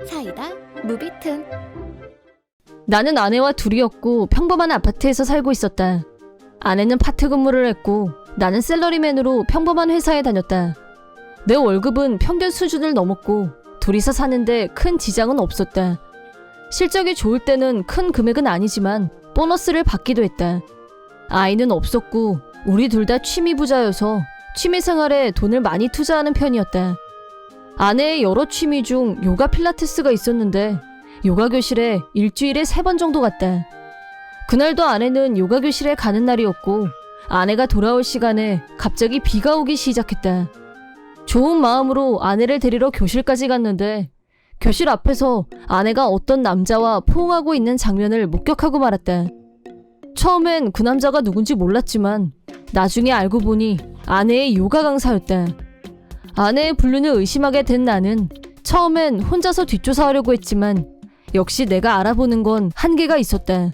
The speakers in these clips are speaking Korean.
사이다 무비튼. 나는 아내와 둘이었고 평범한 아파트에서 살고 있었다. 아내는 파트 근무를 했고 나는 샐러리맨으로 평범한 회사에 다녔다. 내 월급은 평균 수준을 넘었고 둘이서 사는데 큰 지장은 없었다. 실적이 좋을 때는 큰 금액은 아니지만 보너스를 받기도 했다. 아이는 없었고 우리 둘 다 취미 부자여서 취미생활에 돈을 많이 투자하는 편이었다. 아내의 여러 취미 중 요가 필라테스가 있었는데 요가 교실에 일주일에 3번 정도 갔다. 그날도 아내는 요가 교실에 가는 날이었고 아내가 돌아올 시간에 갑자기 비가 오기 시작했다. 좋은 마음으로 아내를 데리러 교실까지 갔는데 교실 앞에서 아내가 어떤 남자와 포옹하고 있는 장면을 목격하고 말았다. 처음엔 그 남자가 누군지 몰랐지만 나중에 알고 보니 아내의 요가 강사였다. 아내의 불륜을 의심하게 된 나는 처음엔 혼자서 뒷조사하려고 했지만 역시 내가 알아보는 건 한계가 있었다.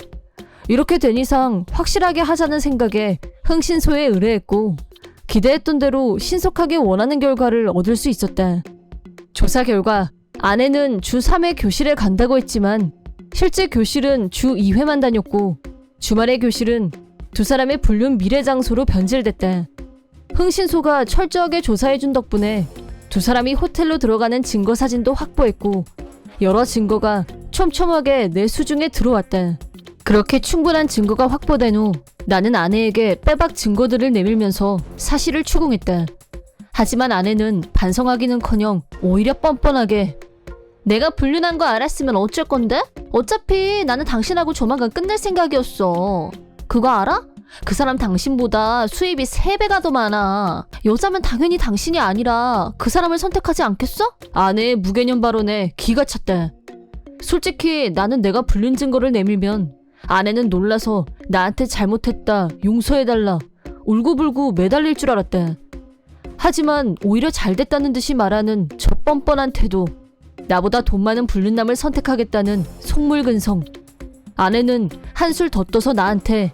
이렇게 된 이상 확실하게 하자는 생각에 흥신소에 의뢰했고 기대했던 대로 신속하게 원하는 결과를 얻을 수 있었다. 조사 결과 아내는 주 3회 교실에 간다고 했지만 실제 교실은 주 2회만 다녔고 주말의 교실은 두 사람의 불륜 미래 장소로 변질됐다. 흥신소가 철저하게 조사해준 덕분에 두 사람이 호텔로 들어가는 증거 사진도 확보했고 여러 증거가 촘촘하게 내 수중에 들어왔다. 그렇게 충분한 증거가 확보된 후 나는 아내에게 빼박 증거들을 내밀면서 사실을 추궁했다. 하지만 아내는 반성하기는커녕 오히려 뻔뻔하게 내가 불륜한 거 알았으면 어쩔 건데? 어차피 나는 당신하고 조만간 끝낼 생각이었어. 그거 알아? 그 사람 당신보다 수입이 3배가 더 많아. 여자면 당연히 당신이 아니라 그 사람을 선택하지 않겠어? 아내의 무개념 발언에 기가 찼다. 솔직히 나는 내가 불륜 증거를 내밀면 아내는 놀라서 나한테 잘못했다, 용서해달라, 울고불고 매달릴 줄 알았다. 하지만 오히려 잘됐다는 듯이 말하는 저 뻔뻔한 태도, 나보다 돈 많은 불륜남을 선택하겠다는 속물근성. 아내는 한술 더 떠서 나한테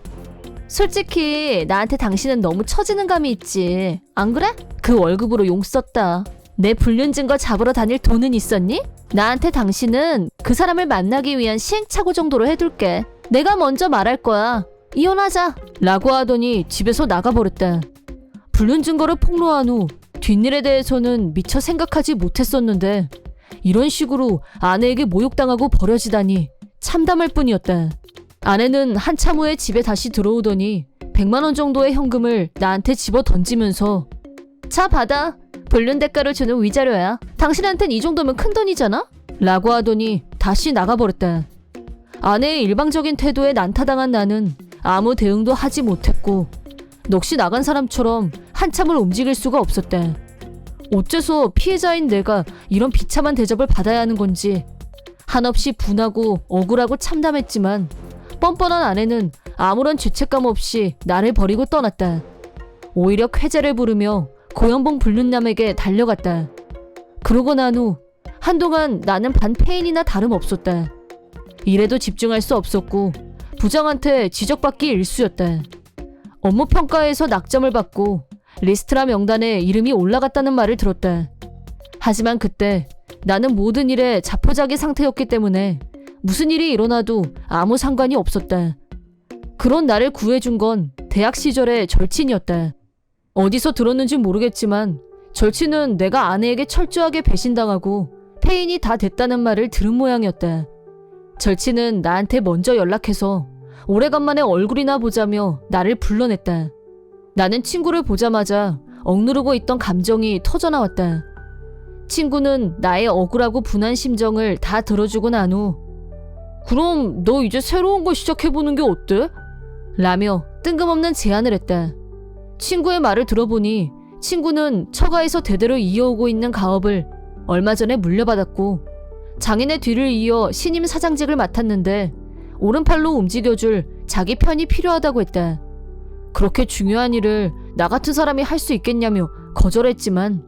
솔직히 나한테 당신은 너무 처지는 감이 있지. 안 그래? 그 월급으로 용 썼다. 내 불륜 증거 잡으러 다닐 돈은 있었니? 나한테 당신은 그 사람을 만나기 위한 시행착오 정도로 해둘게. 내가 먼저 말할 거야. 이혼하자. 라고 하더니 집에서 나가버렸다. 불륜 증거를 폭로한 후 뒷일에 대해서는 미처 생각하지 못했었는데 이런 식으로 아내에게 모욕당하고 버려지다니 참담할 뿐이었다. 아내는 한참 후에 집에 다시 들어오더니 100만 원 정도의 현금을 나한테 집어 던지면서 자 받아. 불륜 대가를 주는 위자료야. 당신한텐 이 정도면 큰 돈이잖아? 라고 하더니 다시 나가버렸다. 아내의 일방적인 태도에 난타당한 나는 아무 대응도 하지 못했고 넋이 나간 사람처럼 한참을 움직일 수가 없었다. 어째서 피해자인 내가 이런 비참한 대접을 받아야 하는 건지 한없이 분하고 억울하고 참담했지만 뻔뻔한 아내는 아무런 죄책감 없이 나를 버리고 떠났다. 오히려 쾌재를 부르며 고연봉 불륜남에게 달려갔다. 그러고 난 후 한동안 나는 반폐인이나 다름없었다. 일에도 집중할 수 없었고 부장한테 지적받기 일쑤였다. 업무 평가에서 낙점을 받고 리스트라 명단에 이름이 올라갔다는 말을 들었다. 하지만 그때 나는 모든 일에 자포자기 상태였기 때문에 무슨 일이 일어나도 아무 상관이 없었다. 그런 나를 구해준 건 대학 시절의 절친이었다. 어디서 들었는지 모르겠지만 절친은 내가 아내에게 철저하게 배신당하고 폐인이 다 됐다는 말을 들은 모양이었다. 절친은 나한테 먼저 연락해서 오래간만에 얼굴이나 보자며 나를 불러냈다. 나는 친구를 보자마자 억누르고 있던 감정이 터져나왔다. 친구는 나의 억울하고 분한 심정을 다 들어주고 난 후 그럼 너 이제 새로운 거 시작해보는 게 어때? 라며 뜬금없는 제안을 했다. 친구의 말을 들어보니 친구는 처가에서 대대로 이어오고 있는 가업을 얼마 전에 물려받았고 장인의 뒤를 이어 신임 사장직을 맡았는데 오른팔로 움직여줄 자기 편이 필요하다고 했다. 그렇게 중요한 일을 나 같은 사람이 할 수 있겠냐며 거절했지만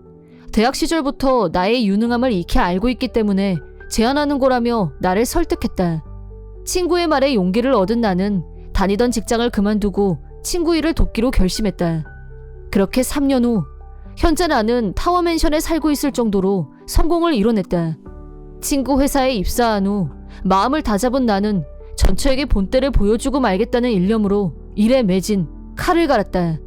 대학 시절부터 나의 유능함을 익히 알고 있기 때문에 제안하는 거라며 나를 설득했다. 친구의 말에 용기를 얻은 나는 다니던 직장을 그만두고 친구 일을 돕기로 결심했다. 그렇게 3년 후 현재 나는 타워맨션에 살고 있을 정도로 성공을 이뤄냈다. 친구 회사에 입사한 후 마음을 다잡은 나는 전처에게 본때를 보여주고 말겠다는 일념으로 일에 매진 칼을 갈았다.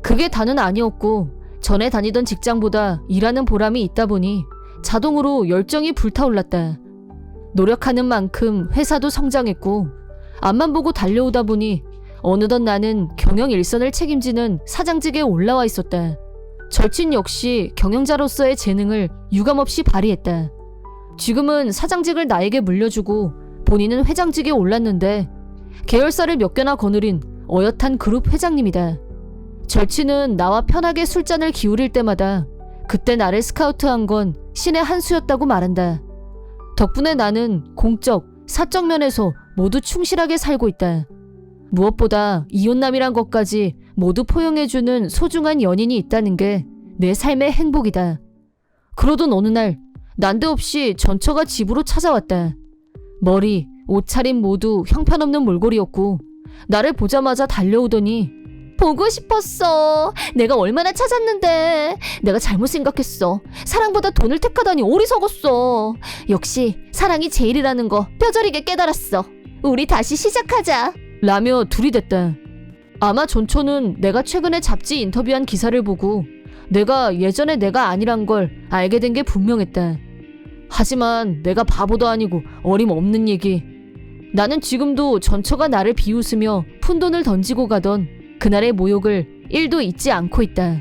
그게 다는 아니었고 전에 다니던 직장보다 일하는 보람이 있다 보니 자동으로 열정이 불타올랐다. 노력하는 만큼 회사도 성장했고 앞만 보고 달려오다 보니 어느덧 나는 경영 일선을 책임지는 사장직에 올라와 있었다. 절친 역시 경영자로서의 재능을 유감없이 발휘했다. 지금은 사장직을 나에게 물려주고 본인은 회장직에 올랐는데 계열사를 몇 개나 거느린 어엿한 그룹 회장님이다. 절친은 나와 편하게 술잔을 기울일 때마다 그때 나를 스카우트한 건 신의 한 수였다고 말한다. 덕분에 나는 공적, 사적 면에서 모두 충실하게 살고 있다. 무엇보다 이혼남이란 것까지 모두 포용해주는 소중한 연인이 있다는 게 내 삶의 행복이다. 그러던 어느 날 난데없이 전처가 집으로 찾아왔다. 머리, 옷차림 모두 형편없는 몰골이었고 나를 보자마자 달려오더니 보고 싶었어. 내가 얼마나 찾았는데. 내가 잘못 생각했어. 사랑보다 돈을 택하다니 어리석었어. 역시 사랑이 제일이라는 거 뼈저리게 깨달았어. 우리 다시 시작하자. 라며 둘이 됐다. 아마 전초는 내가 최근에 잡지 인터뷰한 기사를 보고 내가 예전에 내가 아니란 걸 알게 된 게 분명했다. 하지만 내가 바보도 아니고 어림없는 얘기. 나는 지금도 전처가 나를 비웃으며 푼돈을 던지고 가던 그날의 모욕을 1도 잊지 않고 있다.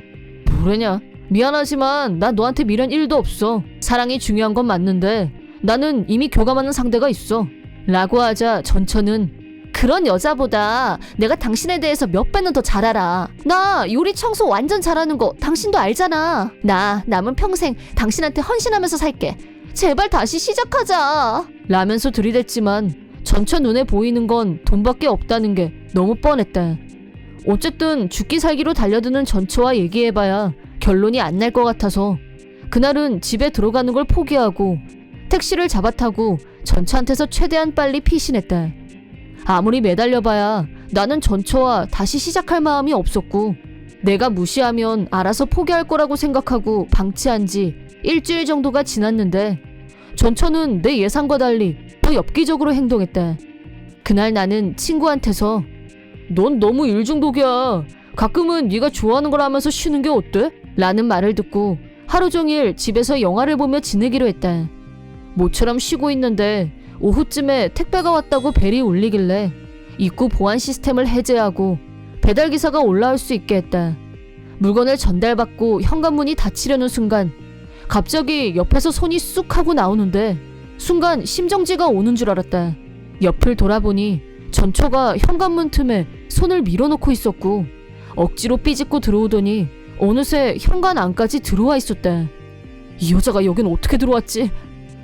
뭐래냐? 미안하지만 나 너한테 미련 1도 없어. 사랑이 중요한 건 맞는데 나는 이미 교감하는 상대가 있어. 라고 하자 전처는 그런 여자보다 내가 당신에 대해서 몇 배는 더 잘 알아. 나 요리 청소 완전 잘하는 거 당신도 알잖아. 나 남은 평생 당신한테 헌신하면서 살게. 제발 다시 시작하자. 라면서 들이댔지만 전처 눈에 보이는 건 돈밖에 없다는 게 너무 뻔했다. 어쨌든 죽기 살기로 달려드는 전처와 얘기해봐야 결론이 안 날 것 같아서 그날은 집에 들어가는 걸 포기하고 택시를 잡아타고 전처한테서 최대한 빨리 피신했다. 아무리 매달려봐야 나는 전처와 다시 시작할 마음이 없었고 내가 무시하면 알아서 포기할 거라고 생각하고 방치한 지 일주일 정도가 지났는데 전처는 내 예상과 달리 더 엽기적으로 행동했다. 그날 나는 친구한테서 넌 너무 일중독이야. 가끔은 네가 좋아하는 걸 하면서 쉬는 게 어때? 라는 말을 듣고 하루 종일 집에서 영화를 보며 지내기로 했다. 모처럼 쉬고 있는데 오후쯤에 택배가 왔다고 벨이 울리길래 입구 보안 시스템을 해제하고 배달기사가 올라올 수 있게 했다. 물건을 전달받고 현관문이 닫히려는 순간 갑자기 옆에서 손이 쑥 하고 나오는데 순간 심정지가 오는 줄 알았다. 옆을 돌아보니 전처가 현관문 틈에 손을 밀어놓고 있었고 억지로 삐집고 들어오더니 어느새 현관 안까지 들어와 있었다. 이 여자가 여긴 어떻게 들어왔지?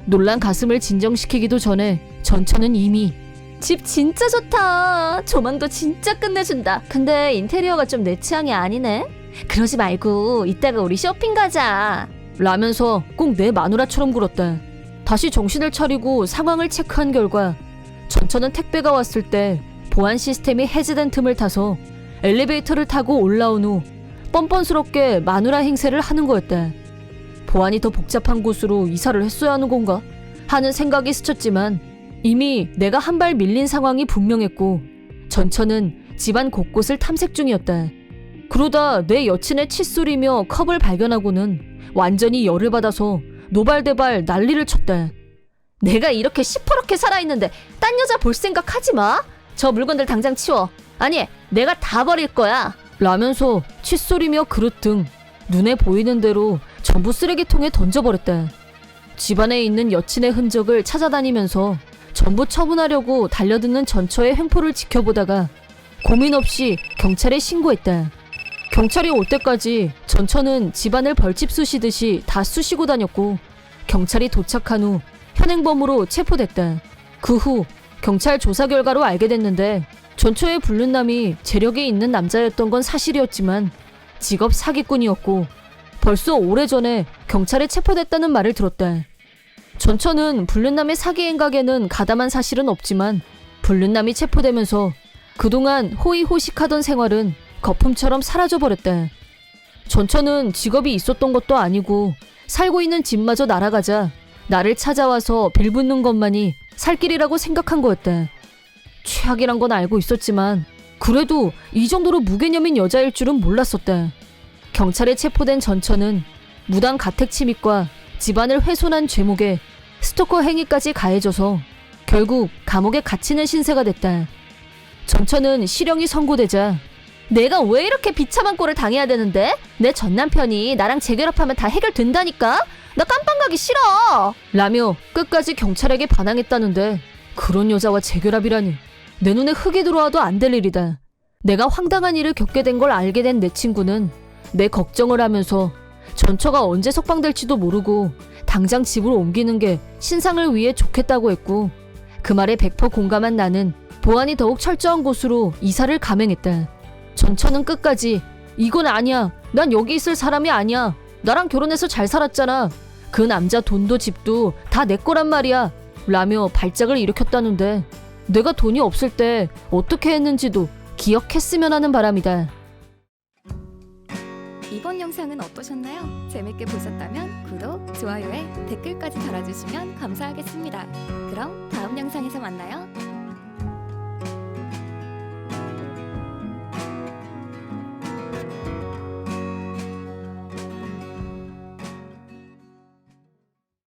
놀란 가슴을 진정시키기도 전에 전처는 이미 집 진짜 좋다. 조망도 진짜 끝내준다. 근데 인테리어가 좀 내 취향이 아니네. 그러지 말고 이따가 우리 쇼핑 가자. 라면서 꼭 내 마누라처럼 굴었다. 다시 정신을 차리고 상황을 체크한 결과 전처는 택배가 왔을 때 보안 시스템이 해제된 틈을 타서 엘리베이터를 타고 올라온 후 뻔뻔스럽게 마누라 행세를 하는 거였다. 보안이 더 복잡한 곳으로 이사를 했어야 하는 건가? 하는 생각이 스쳤지만 이미 내가 한 발 밀린 상황이 분명했고 전처는 집안 곳곳을 탐색 중이었다. 그러다 내 여친의 칫솔이며 컵을 발견하고는 완전히 열을 받아서 노발대발 난리를 쳤다. 내가 이렇게 시퍼렇게 살아있는데 딴 여자 볼 생각 하지 마. 저 물건들 당장 치워. 아니, 내가 다 버릴 거야. 라면서 칫솔이며 그릇 등 눈에 보이는 대로 전부 쓰레기통에 던져버렸다. 집안에 있는 여친의 흔적을 찾아다니면서 전부 처분하려고 달려드는 전처의 횡포를 지켜보다가 고민 없이 경찰에 신고했다. 경찰이 올 때까지 전처는 집안을 벌집 쑤시듯이 다 쑤시고 다녔고 경찰이 도착한 후 현행범으로 체포됐다. 그 후 경찰 조사 결과로 알게 됐는데 전처의 불륜남이 재력이 있는 남자였던 건 사실이었지만 직업 사기꾼이었고 벌써 오래전에 경찰에 체포됐다는 말을 들었다. 전처는 불륜남의 사기 행각에는 가담한 사실은 없지만 불륜남이 체포되면서 그동안 호의호식하던 생활은 거품처럼 사라져버렸다. 전처는 직업이 있었던 것도 아니고 살고 있는 집마저 날아가자 나를 찾아와서 빌붙는 것만이 살 길이라고 생각한 거였다. 최악이란 건 알고 있었지만 그래도 이 정도로 무개념인 여자일 줄은 몰랐었다. 경찰에 체포된 전처는 무단 가택 침입과 집안을 훼손한 죄목에 스토커 행위까지 가해져서 결국 감옥에 갇히는 신세가 됐다. 전처는 실형이 선고되자 내가 왜 이렇게 비참한 꼴을 당해야 되는데? 내 전남편이 나랑 재결합하면 다 해결된다니까? 나 깜빵 가기 싫어! 라며 끝까지 경찰에게 반항했다는데 그런 여자와 재결합이라니 내 눈에 흙이 들어와도 안 될 일이다. 내가 황당한 일을 겪게 된 걸 알게 된 내 친구는 내 걱정을 하면서 전처가 언제 석방될지도 모르고 당장 집으로 옮기는 게 신상을 위해 좋겠다고 했고 그 말에 100% 공감한 나는 보안이 더욱 철저한 곳으로 이사를 감행했다. 전처는 끝까지 이건 아니야. 난 여기 있을 사람이 아니야. 나랑 결혼해서 잘 살았잖아. 그 남자 돈도 집도 다 내 거란 말이야. 라며 발작을 일으켰다는데 내가 돈이 없을 때 어떻게 했는지도 기억했으면 하는 바람이다. 이번 영상은 어떠셨나요? 재밌게 보셨다면 구독, 좋아요에 댓글까지 달아주시면 감사하겠습니다. 그럼 다음 영상에서 만나요.